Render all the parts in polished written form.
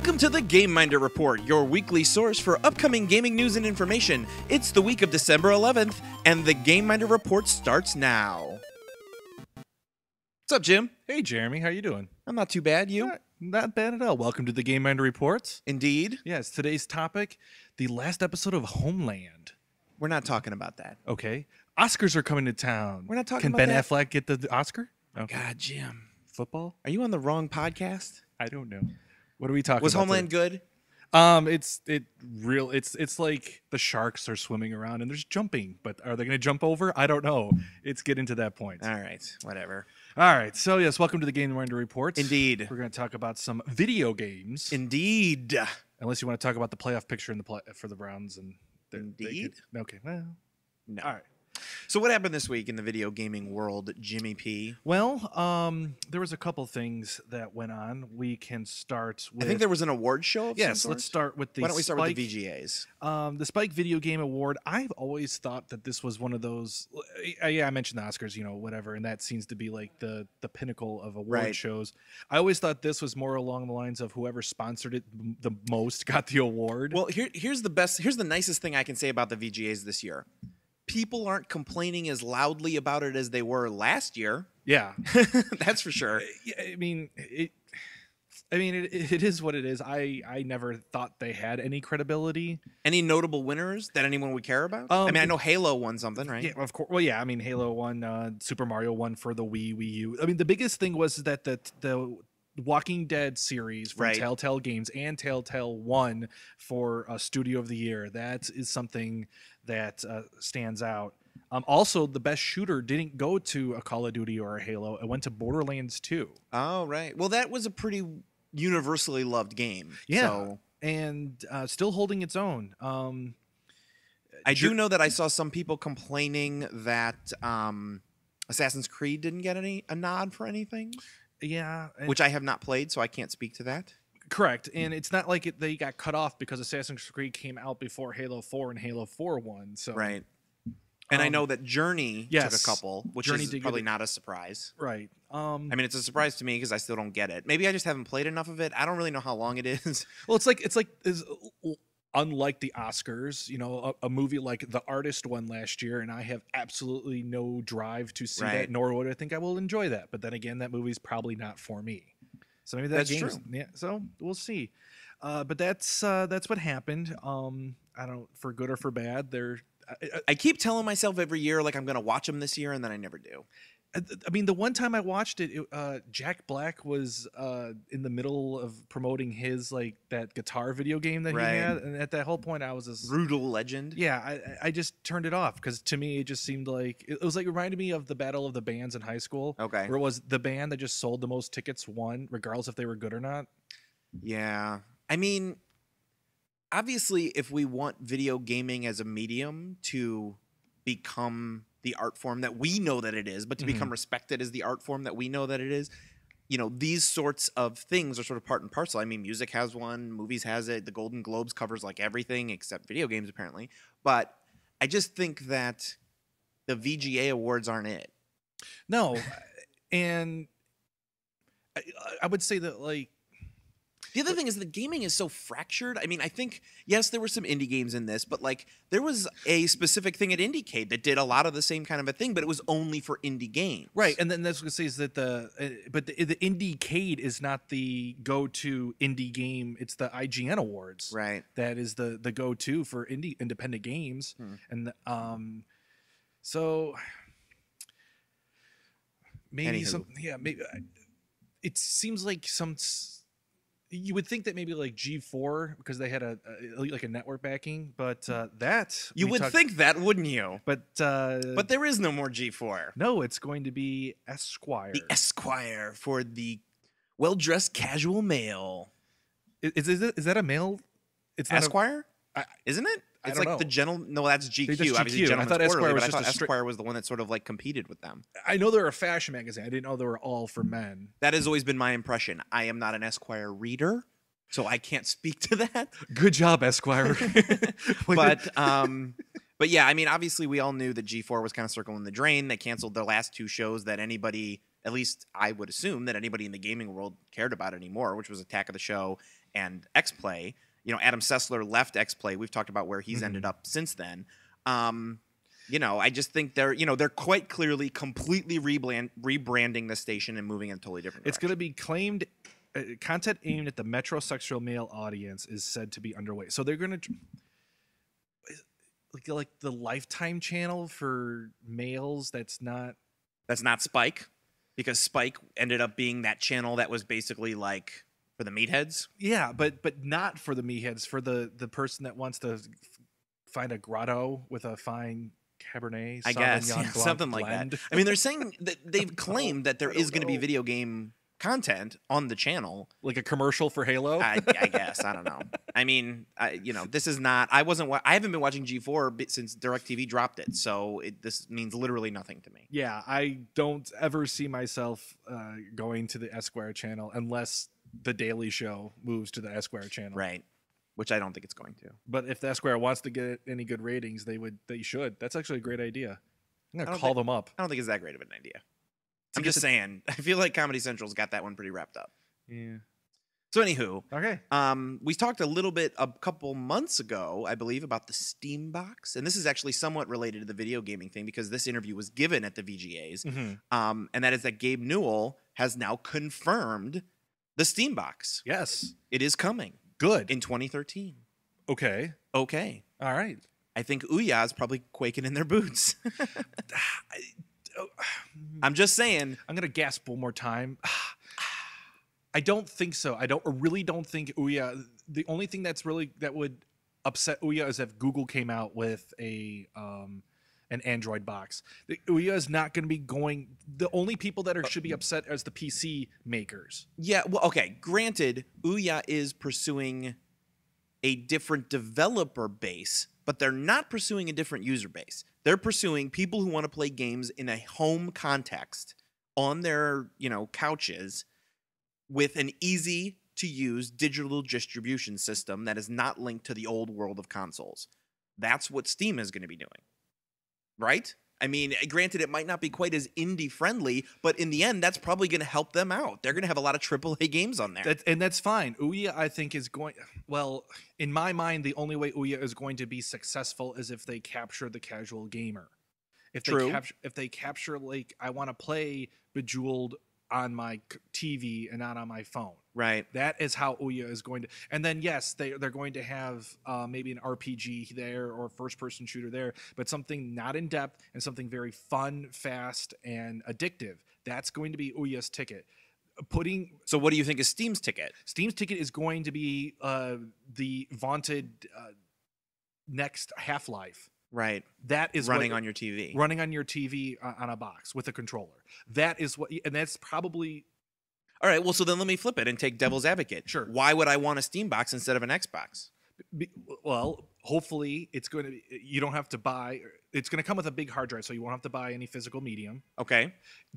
Welcome to the GAME.minder Report, your weekly source for upcoming gaming news and information. It's the week of December 11th, and the GAME.minder Report starts now. What's up, Jim? Hey, Jeremy. How you doing? I'm not too bad. You? Not bad at all. Welcome to the GAME.minder Report. Indeed. Yes, today's topic, the last episode of Homeland. We're not talking about that. Okay. Oscars are coming to town. We're not talking Can about Ben that. Affleck get the Oscar? Okay. God, Jim. Football? Are you on the wrong podcast? I don't know. What are we talking Was about? Homeland good? It's like the sharks are swimming around and there's jumping, but are they going to jump over? I don't know. It's getting to that point. All right, whatever. All right. So yes, welcome to the GAME.minder Report. Indeed. We're going to talk about some video games. Indeed. Unless you want to talk about the playoff picture in the for the Browns and Indeed. Okay. Well. No. All right. So what happened this week in the video gaming world, Jimmy P? Well, there was a couple things that went on. We can start with... I think there was an award show of some Yes, sort? let's start with the Why don't we start Spike, with the VGAs? The Spike Video Game Award. I've always thought that this was one of those... Yeah, I mentioned the Oscars, you know, whatever, and that seems to be like the pinnacle of award shows. I always thought this was more along the lines of whoever sponsored it the most got the award. Well, here's the nicest thing I can say about the VGAs this year. People aren't complaining as loudly about it as they were last year. Yeah. That's for sure. I mean, it is what it is. I never thought they had any credibility. Any notable winners that anyone would care about? I mean, I know Halo won something, right? Yeah, of course. Well, yeah. I mean, Halo won. Super Mario won for the Wii U. I mean, the biggest thing was that the Walking Dead series from Telltale Games and Telltale won for Studio of the Year. That is something that stands out. Also, the best shooter didn't go to a Call of Duty or a Halo. It went to Borderlands 2. Oh, right. Well, that was a pretty universally loved game. Yeah, so. And still holding its own. I do know that I saw some people complaining that Assassin's Creed didn't get a nod for anything. Yeah. Which I have not played, so I can't speak to that. Correct. And it's not like they got cut off because Assassin's Creed came out before Halo 4 and Halo 4 won. So. Right. And I know that Journey took a couple, which Journey is probably not a surprise. Right. I mean, it's a surprise to me because I still don't get it. Maybe I just haven't played enough of it. I don't really know how long it is. Well, it's unlike the Oscars, you know, a movie like The Artist won last year, and I have absolutely no drive to see that, nor would I think I will enjoy that. But then again, that movie's probably not for me. So maybe that's true. Yeah. So we'll see. But that's what happened. I don't, for good or for bad. I keep telling myself every year like I'm gonna watch them this year, and then I never do. I mean, the one time I watched it, Jack Black was in the middle of promoting his that guitar video game that he had, and at that whole point, I was this Brutal Legend. Yeah, I just turned it off because to me, it just seemed like it reminded me of the Battle of the Bands in high school. Okay, where it was the band that just sold the most tickets won, regardless if they were good or not. Yeah, I mean, obviously, if we want video gaming as a medium to become the art form that we know that it is, but to become respected as the art form that we know that it is, you know, these sorts of things are sort of part and parcel. I mean, music has one, movies has it, the Golden Globes covers like everything except video games apparently. But I just think that the VGA awards aren't it. No, and I would say that the other thing is that gaming is so fractured. I mean, I think, yes, there were some indie games in this, but there was a specific thing at Indiecade that did a lot of the same kind of a thing, but it was only for indie games. Right, and then that's what I say is that the Indiecade is not the go-to indie game. It's the IGN Awards. Right. That is the go-to for independent games. And so maybe maybe it seems like you would think that maybe G4 because they had a network backing, but you would think that, wouldn't you? But there is no more G4. No, it's going to be Esquire. The Esquire for the well-dressed casual male. Is that a male? It's Esquire, isn't it? It's like the gentleman. No, that's GQ. That's GQ. Obviously, I thought Esquire was Esquire was the one that sort of competed with them. I know they're a fashion magazine. I didn't know they were all for men. That has always been my impression. I am not an Esquire reader, so I can't speak to that. Good job, Esquire. But yeah, I mean, obviously, we all knew that G4 was kind of circling the drain. They canceled their last two shows that anybody at least I would assume, that anybody in the gaming world cared about anymore, which was Attack of the Show and X-Play. You know, Adam Sessler left X-Play. We've talked about where he's ended up since then. You know, I just think they're quite clearly completely rebranding the station and moving in a totally different direction. It's going to be claimed content aimed at the metrosexual male audience is said to be underway. So they're going to like the Lifetime channel for males. That's not Spike, because Spike ended up being that channel that was basically like for the meatheads. Yeah, but not for the meatheads. For the person that wants to find a grotto with a fine Cabernet, I guess, Sauvignon Blanc something like blend. that. I mean, they're saying that they've claimed that there is going to be video game content on the channel, like a commercial for Halo. I guess, I don't know. I mean, this is not. I haven't been watching G4 since DirecTV dropped it, so this means literally nothing to me. Yeah, I don't ever see myself going to the Esquire channel unless the Daily Show moves to the Esquire channel, Right? Which I don't think it's going to. But if the Esquire wants to get any good ratings, they should. That's actually a great idea. I'm gonna call them up. I don't think it's that great of an idea. I'm just saying. I feel like Comedy Central's got that one pretty wrapped up. Yeah. So anywho, okay. We talked a little bit a couple months ago, I believe, about the Steambox, and this is actually somewhat related to the video gaming thing because this interview was given at the VGAs, and that is that Gabe Newell has now confirmed the Steambox. Yes, it is coming. Good. In 2013. Okay. All right. I think OUYA is probably quaking in their boots. I'm just saying. I'm gonna gasp one more time. I don't think so. Really don't think OUYA. The only thing that would upset OUYA is if Google came out with an Android box. OUYA is not going to be going. The only people that should be upset is the PC makers. Yeah. Well, okay. Granted, OUYA is pursuing a different developer base, but they're not pursuing a different user base. They're pursuing people who want to play games in a home context on their, couches with an easy to use digital distribution system that is not linked to the old world of consoles. That's what Steam is going to be doing. Right? I mean, granted, it might not be quite as indie friendly, but in the end, that's probably going to help them out. They're going to have a lot of AAA games on there. And that's fine. OUYA, I think, is going... Well, in my mind, the only way OUYA is going to be successful is if they capture the casual gamer. If they capture, like, I want to play Bejeweled on my TV and not on my phone. Right. That is how OUYA is going to... And then, yes, they're going to have maybe an RPG there or first-person shooter there, but something not in-depth and something very fun, fast, and addictive. That's going to be OUYA's ticket. So what do you think is Steam's ticket? Steam's ticket is going to be the vaunted next Half-Life. Right. That is running on your TV. Running on your TV on a box with a controller. That is what, and that's probably... All right, well, so then let me flip it and take devil's advocate. Sure. Why would I want a Steam box instead of an Xbox? Well, hopefully it's going to be, you don't have to buy, it's going to come with a big hard drive, so you won't have to buy any physical medium. Okay.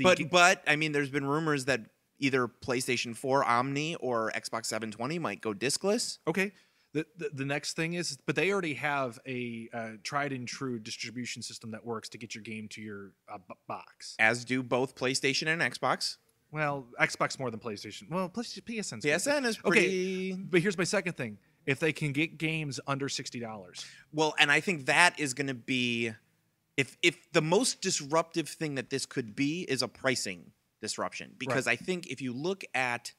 But I mean, there's been rumors that either PlayStation 4 Omni or Xbox 720 might go discless. Okay. The next thing is, but they already have a tried and true distribution system that works to get your game to your box. As do both PlayStation and Xbox. Well, Xbox more than PlayStation. Well, PSN is pretty... Okay, but here's my second thing. If they can get games under $60. Well, and I think that is going to be... If the most disruptive thing that this could be is a pricing disruption. Because I think if you look at...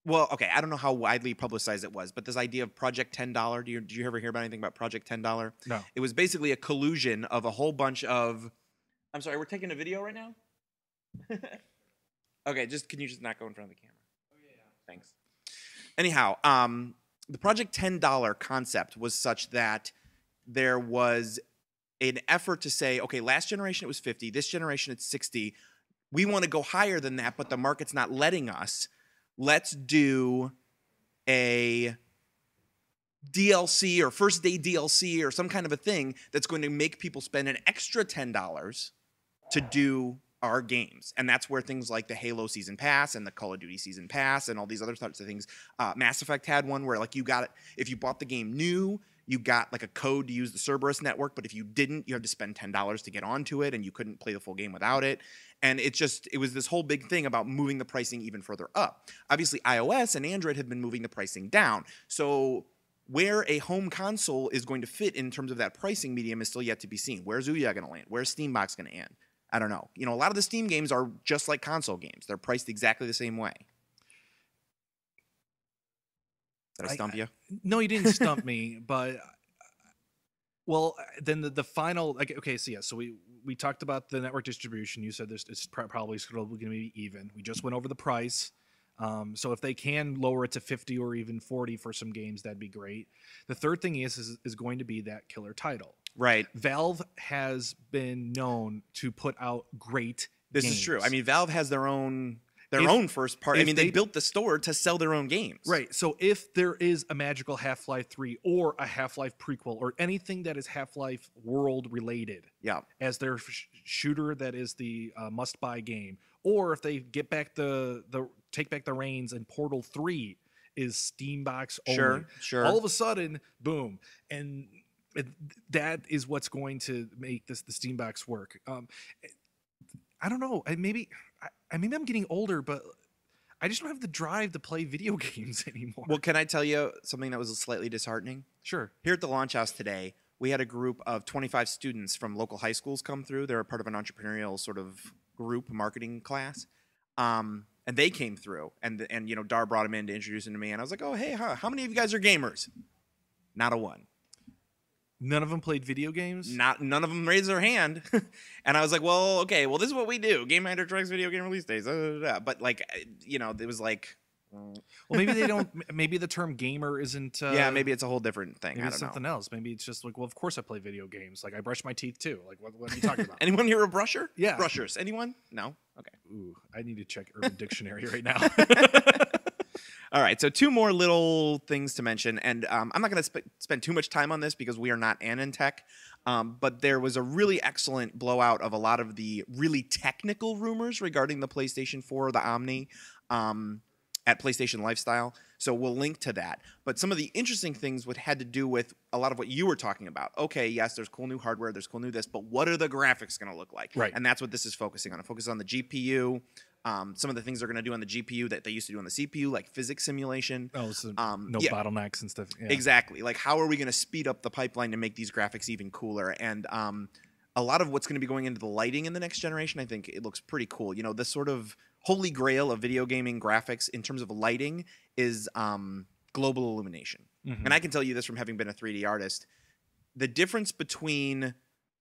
Well, okay, I don't know how widely publicized it was, but this idea of Project $10, did you ever hear about anything about Project $10? No. It was basically a collusion of a whole bunch of... I'm sorry, we're taking a video right now? Okay, can you just not go in front of the camera? Oh, yeah. Thanks. Anyhow, the Project $10 concept was such that there was an effort to say, okay, last generation it was 50, this generation it's 60. We want to go higher than that, but the market's not letting us. Let's do a DLC or first day DLC or some kind of a thing that's going to make people spend an extra $10 to do our games. And that's where things like the Halo Season Pass and the Call of Duty Season Pass and all these other sorts of things. Mass Effect had one where like you got it, if you bought the game new, you got like a code to use the Cerberus network, but if you didn't, you had to spend $10 to get onto it, and you couldn't play the full game without it. And it was this whole big thing about moving the pricing even further up. Obviously, iOS and Android have been moving the pricing down. So where a home console is going to fit in terms of that pricing medium is still yet to be seen. Where's OUYA going to land? Where's Steambox going to end? I don't know. A lot of the Steam games are just like console games. They're priced exactly the same way. Did I stump you? No, you didn't stump me, but well, then the final, okay, so yeah, so we talked about the network distribution. You said it's probably going to be even. We just went over the price. So if they can lower it to 50 or even 40 for some games, that'd be great. The third thing is going to be that killer title. Right. Valve has been known to put out great games. This is true. I mean, Valve has their own first party. I mean, they built the store to sell their own games. Right. So if there is a magical Half-Life 3 or a Half-Life prequel or anything that is Half-Life world related, yeah, as their shooter that is the must-buy game, or if they get back take back the reins and Portal 3 is Steambox only. Sure. All of a sudden, boom. And that is what's going to make the Steambox work. I don't know. Maybe I'm getting older, but I just don't have the drive to play video games anymore. Well, can I tell you something that was slightly disheartening? Sure. Here at the launch house today, we had a group of 25 students from local high schools come through. They're a part of an entrepreneurial sort of group marketing class. And they came through, and Dar brought them in to introduce them to me, and I was like, oh, hey, how many of you guys are gamers? Not a one. None of them played video games? None of them raised their hand. And I was like, well, okay, this is what we do. GAME.minder tracks video game release days. But it was like... Well, maybe they don't. Maybe the term gamer isn't. Yeah, maybe it's a whole different thing. Maybe it's something else. Maybe it's just like, well, of course I play video games. Like I brush my teeth too. Like what are you talking about? Anyone here a brusher? Yeah, brushers. Anyone? No. Okay. Ooh, I need to check Urban Dictionary right now. All right, so two more little things to mention, and I'm not going to spend too much time on this because we are not AnandTech, but there was a really excellent blowout of a lot of the really technical rumors regarding the PlayStation 4, the Omni, at PlayStation Lifestyle, so we'll link to that. But some of the interesting things had to do with a lot of what you were talking about. Okay, yes, there's cool new hardware, there's cool new this, but what are the graphics going to look like? Right. And that's what this is focusing on. It focuses on the GPU, some of the things they're going to do on the GPU that they used to do on the CPU, like physics simulation. Oh, so no bottlenecks and stuff. Yeah. Exactly. Like, how are we going to speed up the pipeline to make these graphics even cooler? And a lot of what's going to be going into the lighting in the next generation, I think it looks pretty cool. This sort of holy grail of video gaming graphics in terms of lighting is global illumination. Mm-hmm. And I can tell you this from having been a 3D artist. The difference between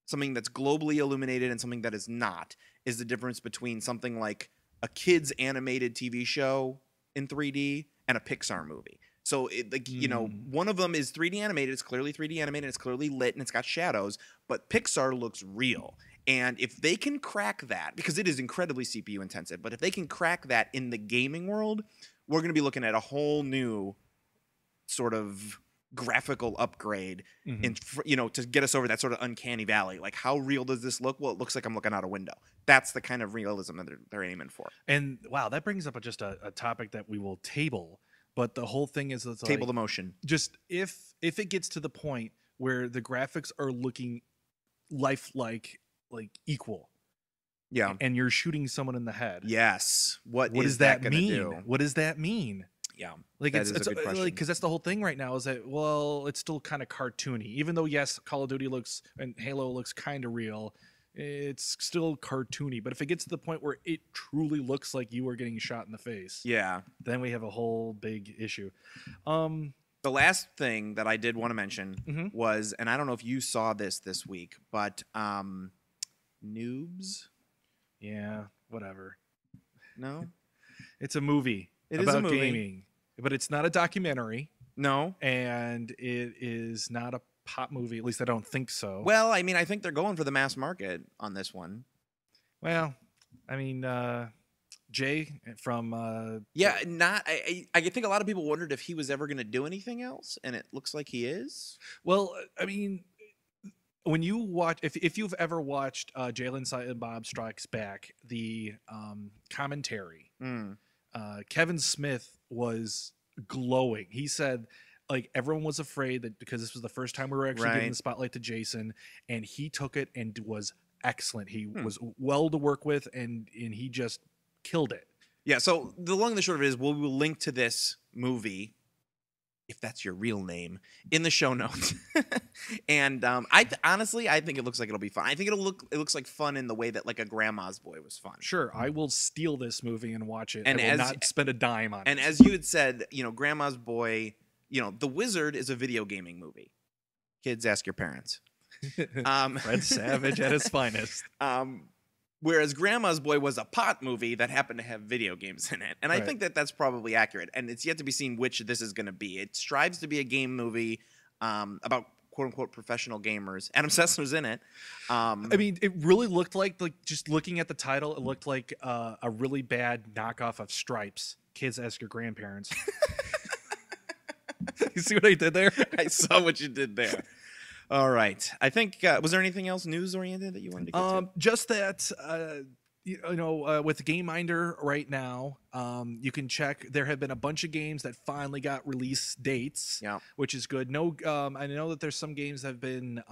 something that's globally illuminated and something that is not is the difference between something like a kid's animated TV show in 3D and a Pixar movie. So, one of them is 3D animated. It's clearly 3D animated. It's clearly lit, and it's got shadows. But Pixar looks real. And if they can crack that, because it is incredibly CPU intensive, but if they can crack that in the gaming world, we're going to be looking at a whole new sort of graphical upgrade, to get us over that sort of uncanny valley. Like, how real does this look? Well, it looks like I'm looking out a window. That's the kind of realism that they're aiming for. And wow, that brings up just a topic that we will table. But the whole thing is, it's table the motion. Just if it gets to the point where the graphics are looking lifelike, like equal, yeah, and you're shooting someone in the head, yes, what does that mean? What does that mean? Yeah, like it's a good question. Like, because that's the whole thing right now is that, well, it's still kind of cartoony, even though yes, Call of Duty looks and Halo looks kind of real. It's still cartoony, but if it gets to the point where it truly looks like you are getting shot in the face, yeah, then we have a whole big issue. The last thing that I did want to mention was, and I don't know if you saw this week, but Noobs. Yeah, whatever. No, it's a movie about gaming, but it's not a documentary. No, and it is not a pop movie. At least I don't think so. Well, I mean, I think they're going for the mass market on this one. Well, I mean, Jay from I think a lot of people wondered if he was ever going to do anything else, and it looks like he is. Well, I mean, when you watch, if you've ever watched Jay and Silent Bob Strikes Back, the commentary, Kevin Smith was glowing. He said, like everyone was afraid that because this was the first time we were actually giving the spotlight to Jason, and he took it and was excellent. He was well to work with, and he just killed it. Yeah, so the long and the short of it is we will link to this movie, if that's your real name, in the show notes. And honestly, I think it looks like it'll be fun. I think it looks like fun in the way that like a Grandma's Boy was fun. Sure, I will steal this movie and watch it. And I will not spend a dime on it. And as you had said, Grandma's Boy, The Wizard is a video gaming movie. Kids, ask your parents. Fred Savage at his finest. Whereas Grandma's Boy was a pot movie that happened to have video games in it. And I think that that's probably accurate. And it's yet to be seen which this is going to be. It strives to be a game movie about quote-unquote professional gamers. Adam Sessler's in it. I mean, it really looked like just looking at the title, it looked like a really bad knockoff of Stripes. Kids, ask your grandparents. You see what I did there? I saw what you did there. All right. I think, was there anything else news-oriented that you wanted to get to? Just that, with GameMinder right now, you can check. There have been a bunch of games that finally got release dates, which is good. I know that there's some games that have been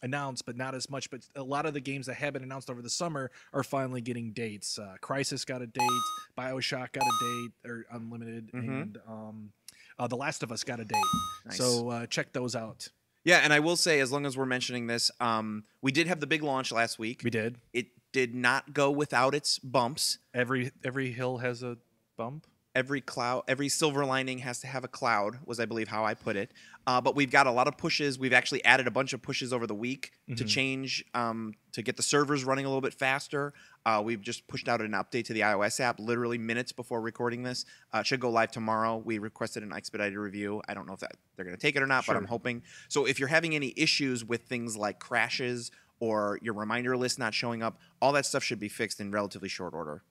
announced, but not as much. But a lot of the games that have been announced over the summer are finally getting dates. Crysis got a date. BioShock got a date, or Unlimited, and The Last of Us got a date. Nice. So check those out. Yeah, and I will say, as long as we're mentioning this, we did have the big launch last week. We did. It did not go without its bumps. Every hill has a bump. Every silver lining has to have a cloud, was I believe how I put it. But we've got a lot of pushes. We've actually added a bunch of pushes over the week to change, to get the servers running a little bit faster. We've just pushed out an update to the iOS app literally minutes before recording this. It should go live tomorrow. We requested an expedited review. I don't know if they're going to take it or not, but I'm hoping. So if you're having any issues with things like crashes or your reminder list not showing up, all that stuff should be fixed in relatively short order.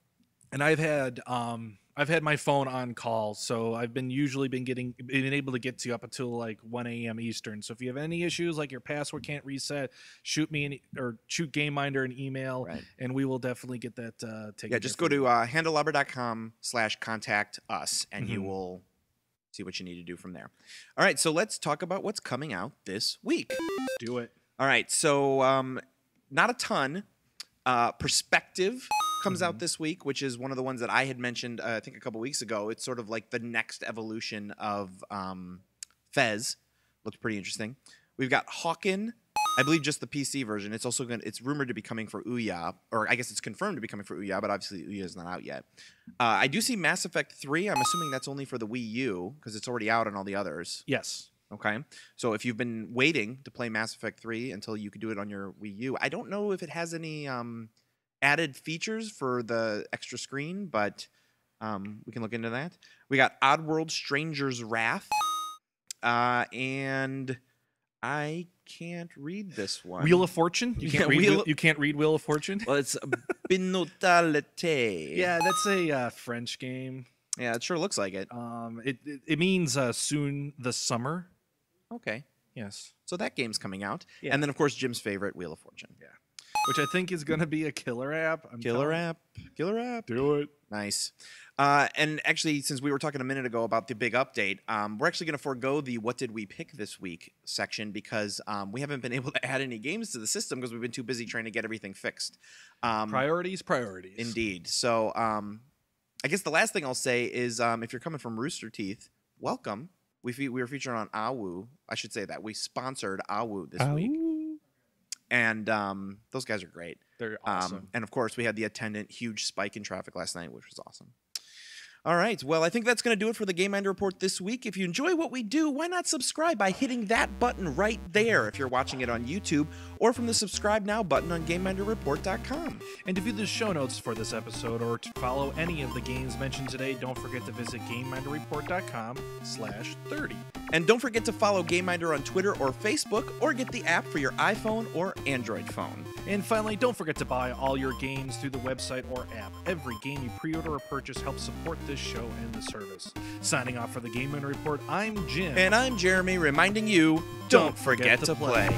And I've had my phone on call, so I've been able to get to you up until like 1 a.m. Eastern. So if you have any issues, like your password can't reset, shoot GameMinder an email, and we will definitely get that taken. Yeah, just go to handleabber.com/contact us, and you will see what you need to do from there. All right, so let's talk about what's coming out this week. Do it. All right, so not a ton. Perspective comes out this week, which is one of the ones that I had mentioned, I think a couple weeks ago. It's sort of like the next evolution of Fez. Looks pretty interesting. We've got Hawken, I believe just the PC version. It's also it's rumored to be coming for OUYA, or I guess it's confirmed to be coming for OUYA, but obviously OUYA is not out yet. I do see Mass Effect 3. I'm assuming that's only for the Wii U because it's already out on all the others. Yes. Okay. So if you've been waiting to play Mass Effect 3 until you could do it on your Wii U, I don't know if it has any added features for the extra screen, but we can look into that. We got Oddworld Stranger's Wrath, and I can't read this one. Wheel of Fortune? You can't read Wheel of Fortune? Well, it's Binautalite. Yeah, that's a French game. Yeah, it sure looks like it. It means soon the summer. Okay. Yes. So that game's coming out. Yeah. And then, of course, Jim's favorite, Wheel of Fortune. Yeah. Which I think is going to be a killer app. Killer app. Do it. Nice. And actually, since we were talking a minute ago about the big update, we're actually going to forego the What Did We Pick This Week section because we haven't been able to add any games to the system because we've been too busy trying to get everything fixed. Priorities. Indeed. So I guess the last thing I'll say is if you're coming from Rooster Teeth, welcome. We were featured on OUYA. I should say that. We sponsored OUYA this week. And those guys are great. They're awesome. And, of course, we had the attendant huge spike in traffic last night, which was awesome. All right. Well, I think that's going to do it for the GameMinder Report this week. If you enjoy what we do, why not subscribe by hitting that button right there if you're watching it on YouTube or from the Subscribe Now button on GameMinderReport.com. And to view the show notes for this episode or to follow any of the games mentioned today, don't forget to visit GameMinderReport.com/30. And don't forget to follow GameMinder on Twitter or Facebook or get the app for your iPhone or Android phone. And finally, don't forget to buy all your games through the website or app. Every game you pre-order or purchase helps support this show and the service. Signing off for the GameMinder Report, I'm Jim. And I'm Jeremy, reminding you, don't forget to play.